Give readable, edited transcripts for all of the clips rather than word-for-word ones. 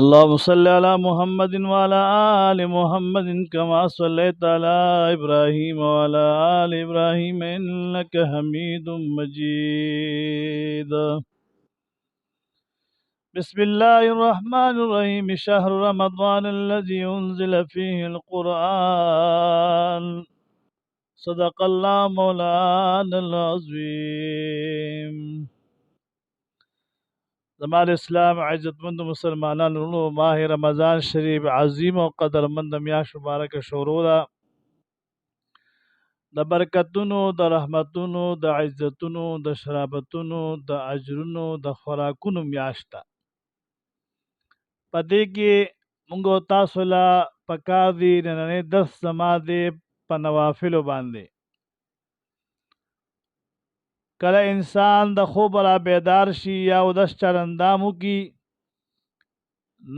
اللهم صل على محمد وعلى آل محمد كما صليت على إبراهيم وعلى آل إبراهيم إنك حميد مجيد. بسم الله الرحمن الرحيم. شهر رمضان الذي أنزل فيه القرآن. صدق الله مولانا العظيم. زمان اسلام عزتمند مسلمانانو ماہ رمضان شریف عظیم و قدرمند میاشت مبارک شروع ده. د برکتونو، د رحمتونو، د عزتونو، د شرابتونو، د اجرونو، د خوراکونو میاشت ده. په دې کې موږ تاسو له پکار دي نننې درس زما دی په نوافلو باندې. کله انسان د خوب را بیدار شي یا اودس چرندامو کی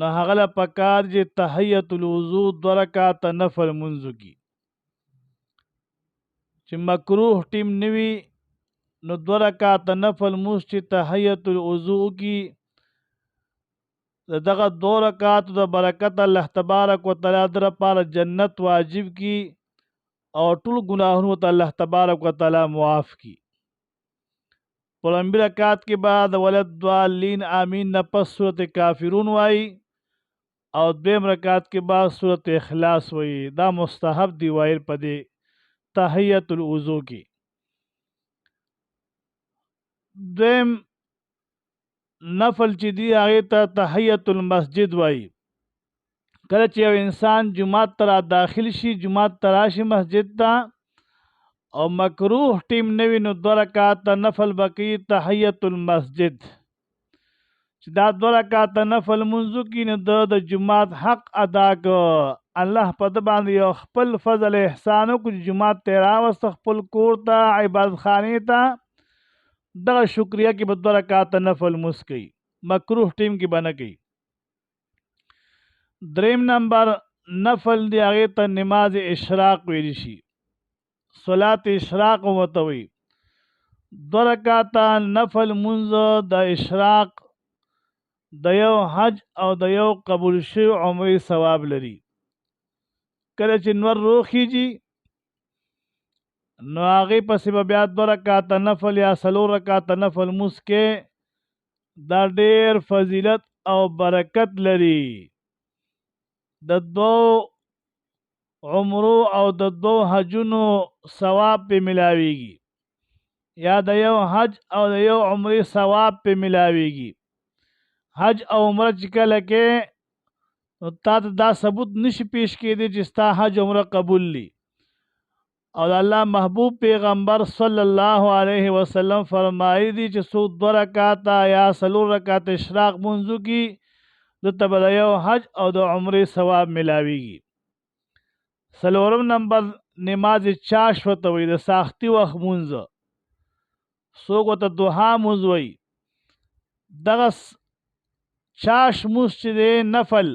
نو هغه له پکار چې تحیت الوضو 2 رکعاته نفل منځو کی، چې مکروه ټیم نوی نو 2 رکعاته نفل منځ چې تحیت الوضو کی دغه 2 رکعاتو د برکت الله تبارک وتعالی در پاره جنت واجب کی او ټول گناهونو ته الله تبارک وتعالی معاف کی. پلمبی رکعات کے بعد ولدالین آمین نہ پس صورت کافرون وائی او دویم رکعت کے بعد صورت اخلاص وائی. دا مستحب دی وائل پدے تحیت الوضو کی. دویم نفل چی دی آگے تا تحیت المسجد وائی. کله چې یو انسان جماعت ترا داخل شي، جماعت تراشی مسجد تا او مکروح ټیم نوی نو 2 رکعاته نفل بکی تحیت المسجد. چې دا 2 رکعاته نفل منځو کې نو د جماعت حق ادا کو. الله په د باندې یو خپل فضل احسان کو جماعت ته راوست خپل کور ته عبادت خانه ته دغه شکریہ کې 2 رکعاته نفل مسکی مکروح ټیم کې بنه کی. دریم نمبر نفل دی هغه ته نماز اشراق ویل شي، صلات اشراق وتوي. 2 رکعاته نفل منځ د اشراق د یو حج او د یو قبول شوی عمرې ثواب لري. کله چې نور روخیږي نو هغې پسې به بیا 2 رکعاته نفل یا 4 رکعاته نفل منځ کې دا ډېر فضیلت او برکت لري. د 2 عمرو او د 2 حجونو ثواب په ملاويږي، یا د یو حج او د یو عمرې ثواب په ملاويږي. حج او عمره چې کله کې نو تا ته دا ثبوت نشي پیش کېدی چې ستا حج عمره قبول لی. او د الله محبوب پیغمبر صلی الله علیه وسلم فرمایي دي چې څوک 2 رکعاته یا 4 رکعاته اشراق منځو کی دته به د یو حج او د عمرې ثواب ملاويږي. 4 نمبر نماز چاش ورته وي، د ساختي وخت مونځ څوک ورته دوحا مونځ وي. دغه چاش مونځ چې دی نفل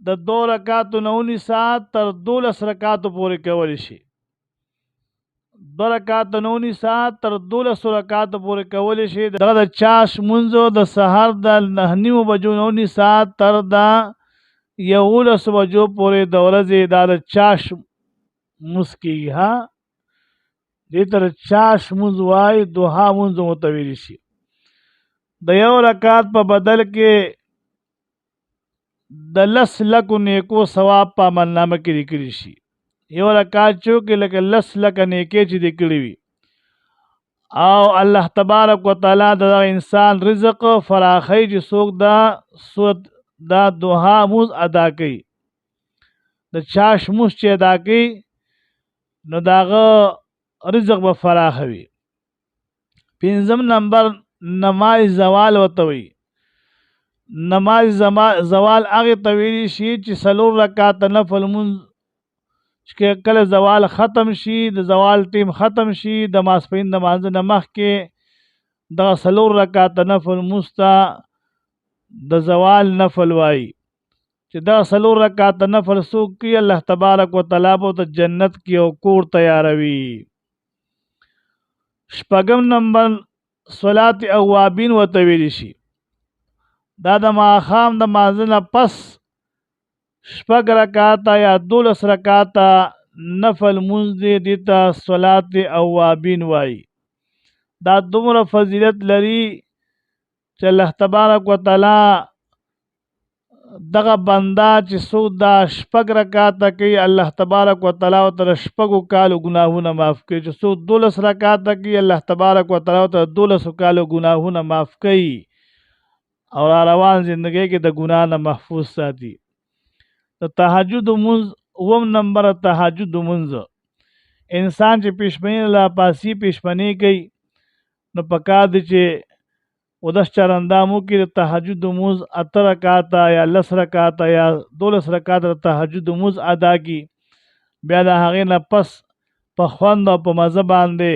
د 2 رکعاتو نه ونیسه تر 12 رکعاتو پورې کولی شي. 2 رکعاتو نه ونیسه تر 12 رکعاتو پورې کولی شي. دغه د چاش مونځ د سحر د 9 بجو نه ونیسه تر د 11 بجو پورې د ورځې دا د چاش مونځ کېږي. ها دې ته چاش مونځ وایي، دوحا مونځ ورته ویلی شي. د یو رکعت په بدل کې د 10 لکو نیکو ثواب په عملنامه کې لیکلی شي. یو رکعت چوکې لکه 10 لکه نیکې چې لیکلي وي. او الله تبارک وتعالی د انسان رزق فراخی چې څوک دا دوحا مونځ ادا کوي، د چاش مونځ چې ادا کوي نو داغه رزق به فراخ وي. 5 نمبر نماز زوال ورته وي. نماز زوال هغې ته ویلی شي چې 4 رکعاته نفل مونځ چې کله زوال ختم شي، د زوال ټیم ختم شي، د ماسپښین د مانځه نه مخکې دغه 4 رکعاته نفل مونځ ته د زوال نفل وایي. چې دا 4 رکعاته نفل څوک کوي الله تبارک وتعالی به ته جنت کې او کور تیاروي. 6 نمبر صلات اوابین ورته ویلی شي. دا د ماښام د مانځه نه پس شپږ رکعاته یا 12 رکعاته نفل مونځ دی، دې ته صلات اوابین وایي. دا دومره فضیلت لري چې الله تبارک وتعالی دغه بنده چې څوک دا شپږ رکعاته کوي، الله تبارک وتعالی ورته شپږو کالو ګناهونه معاف کوي. چې څوک 12 رکعاته کوي، الله تبارک وتعالی ورته 12 کالو ګناهونه معاف کوي او را روان زندګۍ کې د ګناه نه محفوظ ساتي. د تهجد مونځ اووم نمبر تهجد مونځ، انسان چې پیشبیني لا پاسی پیشبیني کوي نو پکار دی چې ودس چرندامو کې د تهجد مونځ 8 رکعاته یا 10 رکعاته یا 12 رکعاته د تهجد مونځ ادا کی. بیا د هغې نه پس په خوند او په مزه باندې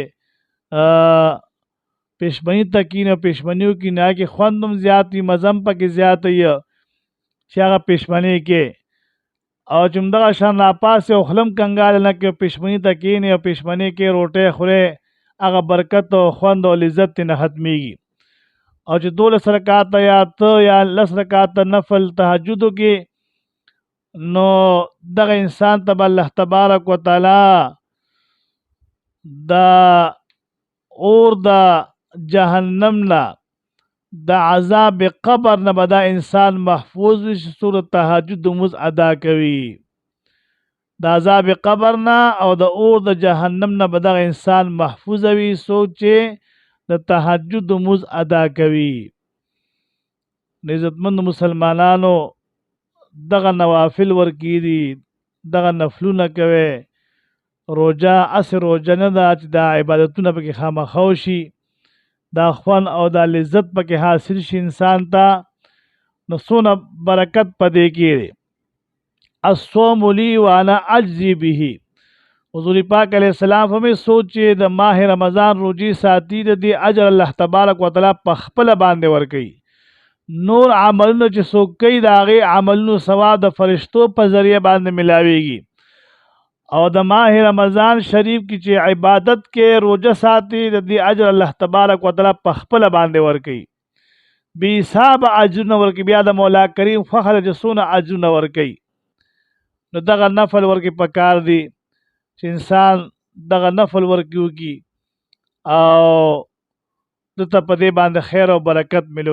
پیشبیني ته کینو، پیشبینیو کې نه کې خوند هم زیات وي، مزه هم پکې زیات وي چې هغه پیشبیني کې او چې همدغه شان راپاسې او خلم کنګال نه کې پیشبیني ته کینې او پیشبیني کې روټۍ خورې، هغه برکت او خوند او لذت ترې نه ختمیږي. او چې 12 رکعاته یا 8 یا 10 رکعاته نفل تهجدو کې نو دغه انسان ته الله تبارک وتعالی د اور د جهنم نه د عذاب قبر نه به دا انسان محفوظ وي چې سورت تهجد مونځ ادا کوي. د عذاب قبر نه او د اور د جهنم نه به دغه انسان محفوظ وي څوک چې د تهجد مونځ ادا کوي. عزتمند مسلمانانو دغه نوافل ورکی دي، دغه نفلونه کوي. روجه اس روجه نه ده چې دا عبادتونه پکې خامخا شي، دا خوند او دا لذت پکې حاصل شي انسان ته، نو څونه برکت پدې کې دی. الصوم لی وانا اجزی به، حضور پاک علیہ السلام همې سوچ چې د ماه رمضان روجي ساتي د دې اجر الله تبارک وتعالی په خپل باندې ورکوي. نور عملونه چې څوک کوي د هغې عملونو ثواب د فرشتو په ذریعه باندې ملاویږي. او د ماه رمضان شریف کې چې عبادت کې روجه ساتي د دې اجر الله تبارک وتعالی په خپل باندې ورکوي، بې حسابه اجرونه ورکوي. بیا د مولا کریم فخر چې څونه اجرونه ورکوي، نو دغه نفل ورکې پکار دی چې انسان دغه نفل ورکې وکړي او دته په دې باندې خیر او برکت ملو.